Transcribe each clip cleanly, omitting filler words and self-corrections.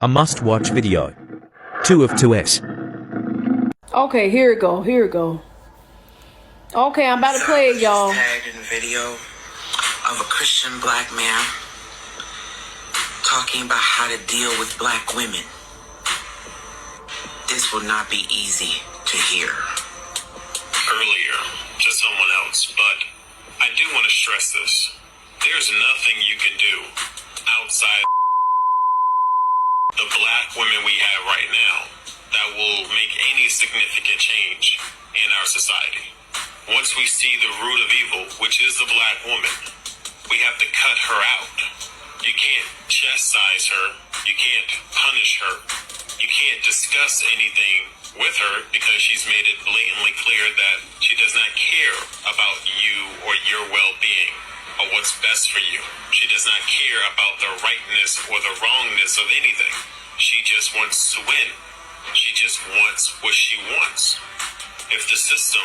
A must-watch video. 2 of 2S. Okay, here it go. Here it go. Okay, I'm about to play it, y'all. Tagged in a video of a Christian black man talking about how to deal with black women. This will not be easy to hear. Earlier to someone else, but I do want to stress this. There's nothing you can do outside the black women we have right now that will make any significant change in our society. Once we see the root of evil, which is the black woman, we have to cut her out. You can't chastise her. You can't punish her. You can't discuss anything with her because she's made it blatantly clear that she does not care about you or your well-being or what's best for you. She does not care about the rightness or the wrongness of anything. She just wants to win. She just wants what she wants. If the system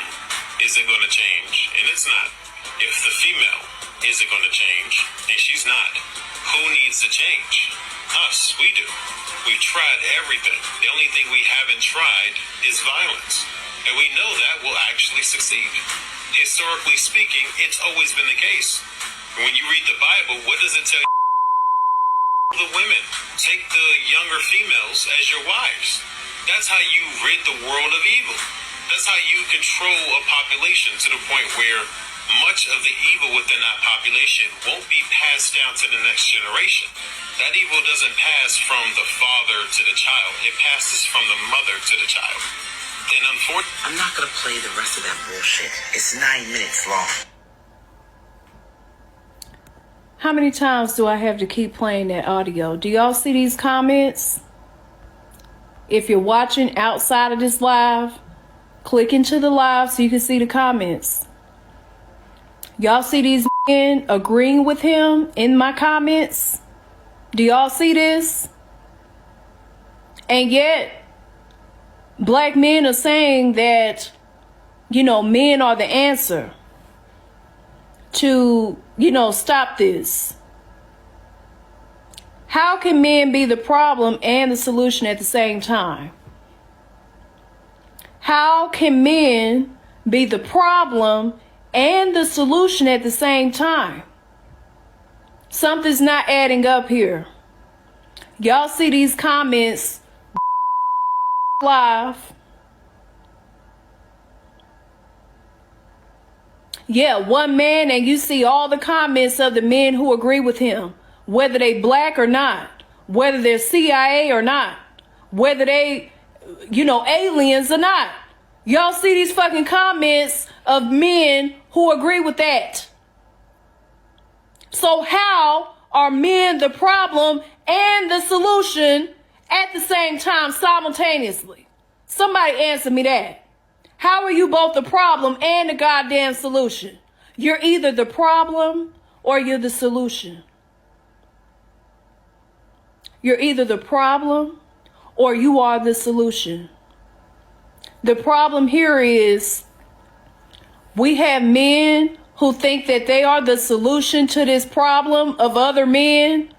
isn't going to change, and it's not, if the female isn't going to change, and she's not, who needs to change? Us, we do. We've tried everything. The only thing we haven't tried is violence. And we know that will actually succeed. Historically speaking, it's always been the case. When you read the Bible, what does it tell you? The women, take the younger females as your wives. That's how you rid the world of evil. That's how you control a population to the point where much of the evil within that population won't be passed down to the next generation. That evil doesn't pass from the father to the child. It passes from the mother to the child. And unfortunately, I'm not going to play the rest of that bullshit. It's 9 minutes long. How many times do I have to keep playing that audio? Do y'all see these comments? If you're watching outside of this live, click into the live so you can see the comments. Y'all see these men agreeing with him in my comments? Do y'all see this? And yet, black men are saying that, men are the answer to, stop this. How can men be the problem and the solution at the same time? How can men be the problem and the solution at the same time? Something's not adding up here. Y'all see these comments live. Yeah, one man and you see all the comments of the men who agree with him, whether they black or not, whether they're CIA or not, whether they, aliens or not. Y'all see these fucking comments of men who agree with that. So how are men the problem and the solution at the same time simultaneously? Somebody answer me that. How are you both the problem and the goddamn solution? You're either the problem or you're the solution. You're either the problem or you are the solution. The problem here is we have men who think that they are the solution to this problem of other men,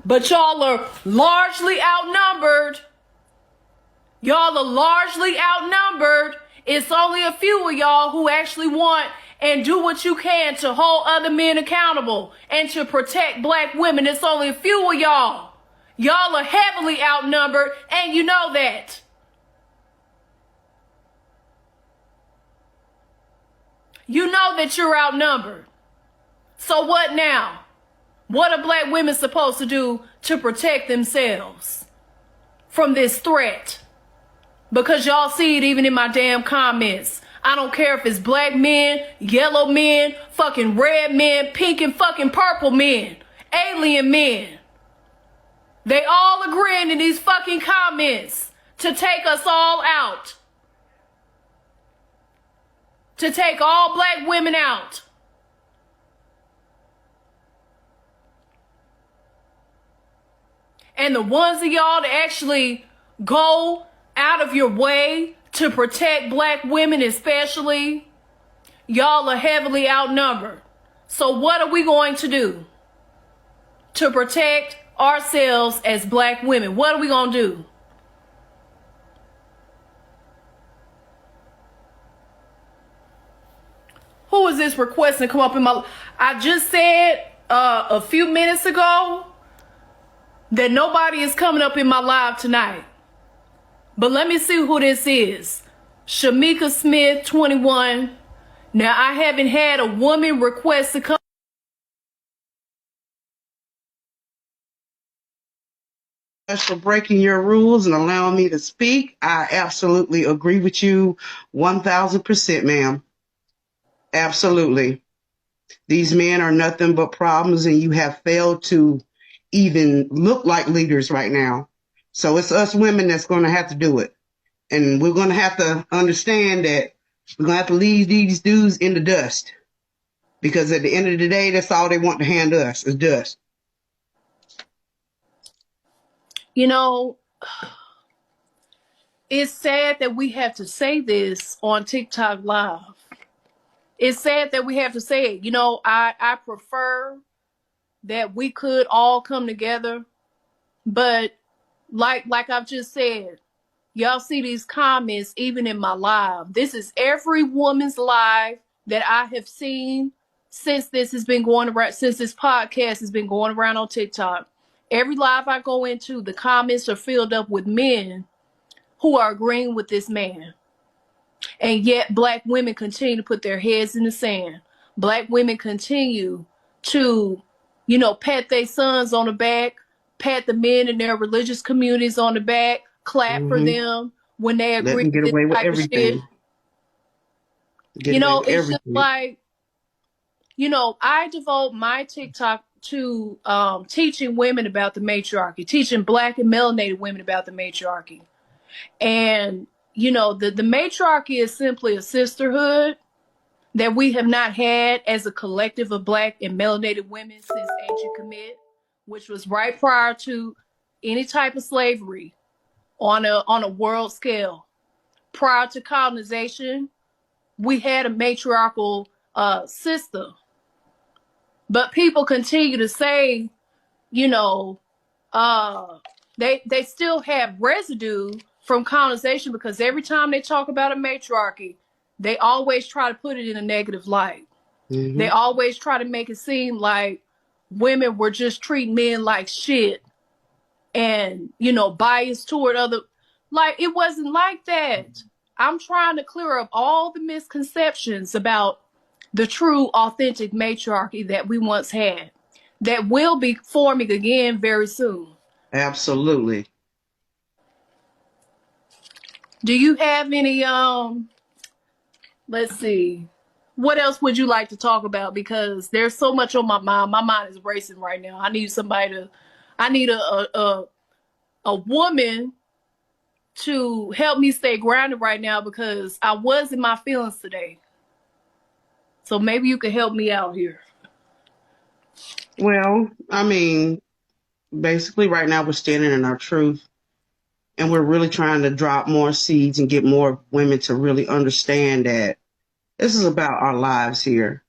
but y'all are largely outnumbered. Y'all are largely outnumbered. It's only a few of y'all who actually want and do what you can to hold other men accountable and to protect black women. It's only a few of y'all. Y'all are heavily outnumbered, and you know that. You know that you're outnumbered. So what now? What are black women supposed to do to protect themselves from this threat? Because y'all see it even in my damn comments. I don't care if it's black men, yellow men, fucking red men, pink and fucking purple men, alien men. They all agreeing in these fucking comments to take us all out. To take all black women out. And the ones of y'all that actually go out of your way to protect black women especially, y'all are heavily outnumbered. So what are we going to do to protect ourselves as black women? What are we gonna do? Who is this requesting to come up in my... I just said a few minutes ago that nobody is coming up in my live tonight. But let me see who this is. Shamika Smith, 21. Now, I haven't had a woman request to come. For breaking your rules and allowing me to speak. I absolutely agree with you 1000%, ma'am. Absolutely. These men are nothing but problems, and you have failed to even look like leaders right now. So it's us women that's going to have to do it. And we're going to have to understand that we're going to have to leave these dudes in the dust. Because at the end of the day, that's all they want to hand us is dust. You know, it's sad that we have to say this on TikTok Live. It's sad that we have to say it. You know, I prefer that we could all come together. But like I've just said, y'all see these comments even in my live. This is every woman's live that I have seen since this has been going around, since this podcast has been going around on TikTok. Every live I go into, the comments are filled up with men who are agreeing with this man. And yet black women continue to put their heads in the sand. Black women continue to, you know, pat their sons on the back, pat the men in their religious communities on the back, clap for them when they agree. Let them get away with everything. You know, it's just like, you know, I devote my TikTok to teaching women about the matriarchy, teaching black and melanated women about the matriarchy. And, you know, the matriarchy is simply a sisterhood that we have not had as a collective of black and melanated women since ancient Kemet, which was right prior to any type of slavery on a world scale. Prior to colonization, we had a matriarchal system. But people continue to say, you know, they still have residue from colonization, because every time they talk about a matriarchy, they always try to put it in a negative light. They always try to make it seem like women were just treating men like shit and, you know, biased toward other. Like, it wasn't like that. I'm trying to clear up all the misconceptions about the true, authentic matriarchy that we once had, that will be forming again very soon. Absolutely. Do you have any, let's see, what else would you like to talk about? Because there's so much on my mind. My mind is racing right now. I need a woman to help me stay grounded right now, because I was in my feelings today. So maybe you could help me out here. Well, I mean, basically right now we're standing in our truth, and we're really trying to drop more seeds and get more women to really understand that this is about our lives here.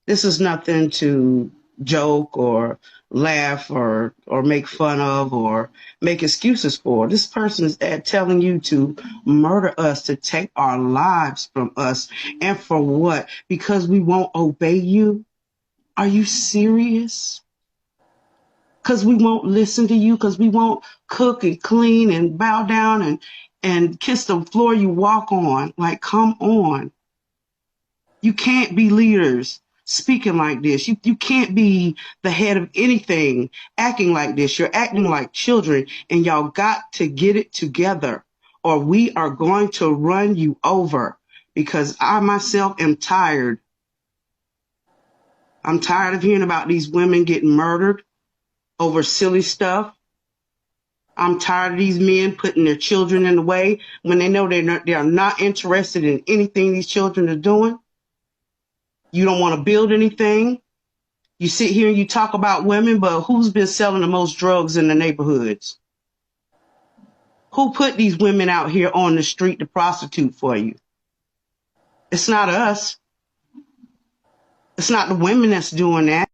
This is nothing to joke or laugh or make fun of or make excuses for. This person is telling you to murder us, to take our lives from us. And for what? Because we won't obey you? Are you serious? Because we won't listen to you, because we won't cook and clean and bow down and kiss the floor you walk on. Like, come on. You can't be leaders speaking like this. You can't be the head of anything acting like this. You're acting like children, and y'all got to get it together, or we are going to run you over, because I myself am tired. I'm tired of hearing about these women getting murdered over silly stuff. I'm tired of these men putting their children in the way when they know they are not interested in anything these children are doing. You don't want to build anything. You sit here and you talk about women, but who's been selling the most drugs in the neighborhoods? Who put these women out here on the street to prostitute for you? It's not us. It's not the women that's doing that.